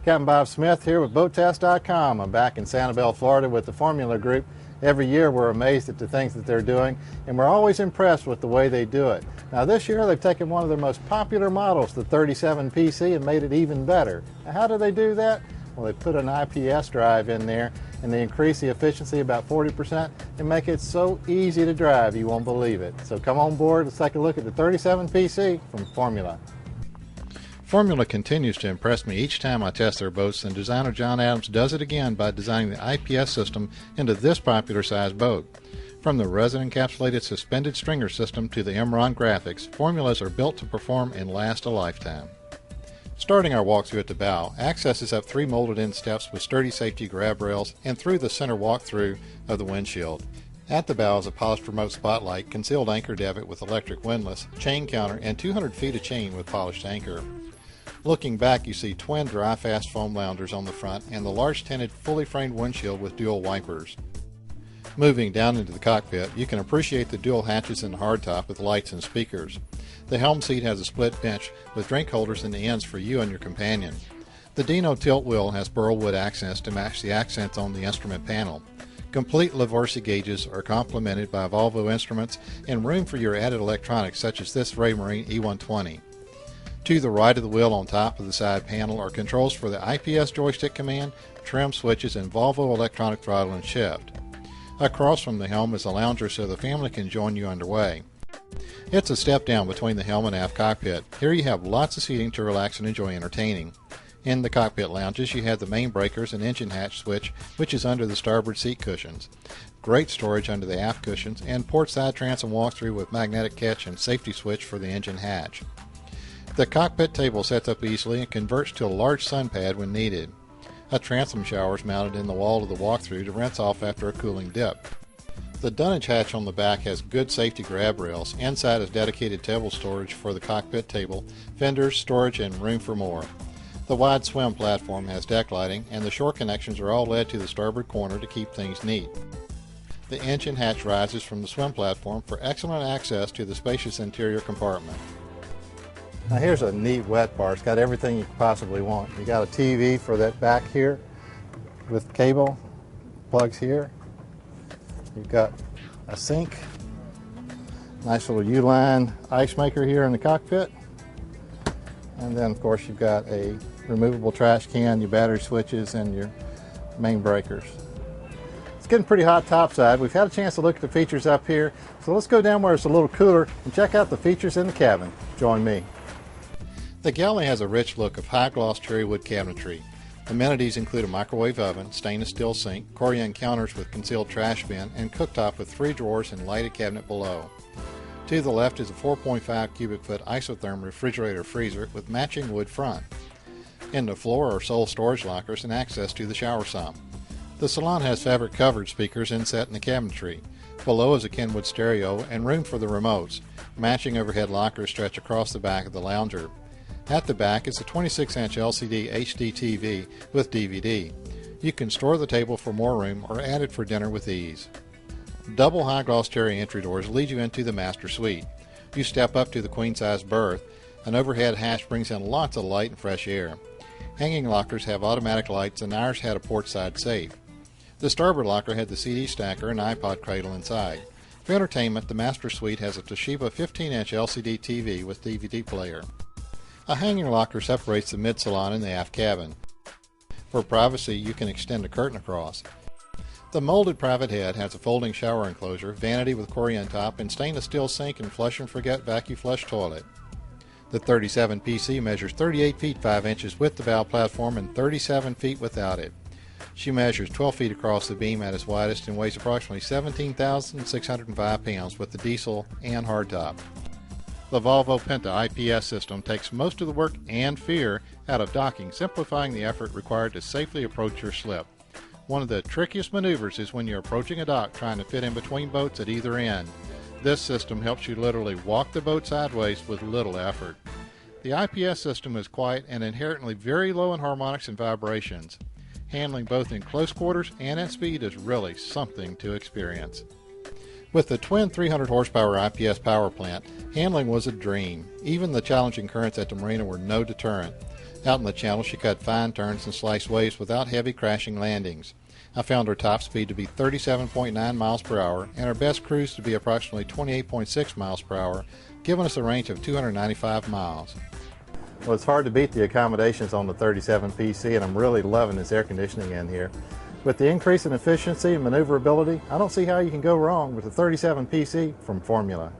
Captain Bob Smith here with BoatTEST.com. I'm back in Sanibel, Florida with the Formula Group. Every year we're amazed at the things that they're doing, and we're always impressed with the way they do it. Now this year they've taken one of their most popular models, the 37PC, and made it even better. Now how do they do that? Well, they put an IPS drive in there, and they increase the efficiency about 40% and make it so easy to drive you won't believe it. So come on board, let's take a look at the 37PC from Formula. Formula continues to impress me each time I test their boats, and designer John Adams does it again by designing the IPS system into this popular size boat. From the resin-encapsulated suspended stringer system to the Imron graphics, formulas are built to perform and last a lifetime. Starting our walkthrough at the bow, access is up 3 molded-in steps with sturdy safety grab rails and through the center walkthrough of the windshield. At the bow is a polished remote spotlight, concealed anchor davit with electric windlass, chain counter, and 200 feet of chain with polished anchor. Looking back, you see twin dry-fast foam loungers on the front and the large tinted, fully framed windshield with dual wipers. Moving down into the cockpit, you can appreciate the dual hatches in the hardtop with lights and speakers. The helm seat has a split bench with drink holders in the ends for you and your companion. The Dino tilt wheel has burl wood accents to match the accents on the instrument panel. Complete Lavorsi gauges are complemented by Volvo instruments and room for your added electronics such as this Raymarine E120. To the right of the wheel on top of the side panel are controls for the IPS joystick command, trim switches, and Volvo electronic throttle and shift. Across from the helm is a lounger so the family can join you underway. It's a step down between the helm and aft cockpit. Here you have lots of seating to relax and enjoy entertaining. In the cockpit lounges you have the main breakers and engine hatch switch, which is under the starboard seat cushions. Great storage under the aft cushions, and port side transom walkthrough with magnetic catch and safety switch for the engine hatch. The cockpit table sets up easily and converts to a large sun pad when needed. A transom shower is mounted in the wall of the walkthrough to rinse off after a cooling dip. The dunnage hatch on the back has good safety grab rails. Inside is dedicated table storage for the cockpit table, fenders, storage, and room for more. The wide swim platform has deck lighting, and the shore connections are all led to the starboard corner to keep things neat. The engine hatch rises from the swim platform for excellent access to the spacious interior compartment. Now here's a neat wet bar. It's got everything you could possibly want. You got a TV for that back here with cable, plugs here. You've got a sink, nice little U-line ice maker here in the cockpit. And then of course you've got a removable trash can, your battery switches, and your main breakers. It's getting pretty hot topside. We've had a chance to look at the features up here. So let's go down where it's a little cooler and check out the features in the cabin. Join me. The Galley has a rich look of high-gloss cherry wood cabinetry. Amenities include a microwave oven, stainless steel sink, Corian counters with concealed trash bin, and cooktop with 3 drawers and lighted cabinet below. To the left is a 4.5 cubic foot isotherm refrigerator freezer with matching wood front. In the floor are sole storage lockers and access to the shower sump. The salon has fabric covered speakers inset in the cabinetry. Below is a Kenwood stereo and room for the remotes. Matching overhead lockers stretch across the back of the lounger. At the back is a 26-inch LCD HD TV with DVD. You can store the table for more room or add it for dinner with ease. Double high-gloss cherry entry doors lead you into the master suite. You step up to the queen-size berth. An overhead hatch brings in lots of light and fresh air. Hanging lockers have automatic lights, and ours had a port-side safe. The starboard locker had the CD stacker and iPod cradle inside. For entertainment, the master suite has a Toshiba 15-inch LCD TV with DVD player. A hanging locker separates the mid-salon and the aft cabin. For privacy, you can extend a curtain across. The molded private head has a folding shower enclosure, vanity with Corian top, and stainless steel sink and flush-and-forget vacuum flush toilet. The 37PC measures 38 feet 5 inches with the bow platform and 37 feet without it. She measures 12 feet across the beam at its widest and weighs approximately 17,605 pounds with the diesel and hardtop. The Volvo Penta IPS system takes most of the work and fear out of docking, simplifying the effort required to safely approach your slip. One of the trickiest maneuvers is when you're approaching a dock trying to fit in between boats at either end. This system helps you literally walk the boat sideways with little effort. The IPS system is quiet and inherently very low in harmonics and vibrations. Handling both in close quarters and at speed is really something to experience. With the twin 300 horsepower IPS power plant, handling was a dream. Even the challenging currents at the marina were no deterrent. Out in the channel, she cut fine turns and sliced waves without heavy crashing landings. I found her top speed to be 37.9 miles per hour and her best cruise to be approximately 28.6 miles per hour, giving us a range of 295 miles. Well, it's hard to beat the accommodations on the 37 PC, and I'm really loving this air conditioning in here. With the increase in efficiency and maneuverability, I don't see how you can go wrong with the 37 PC from Formula.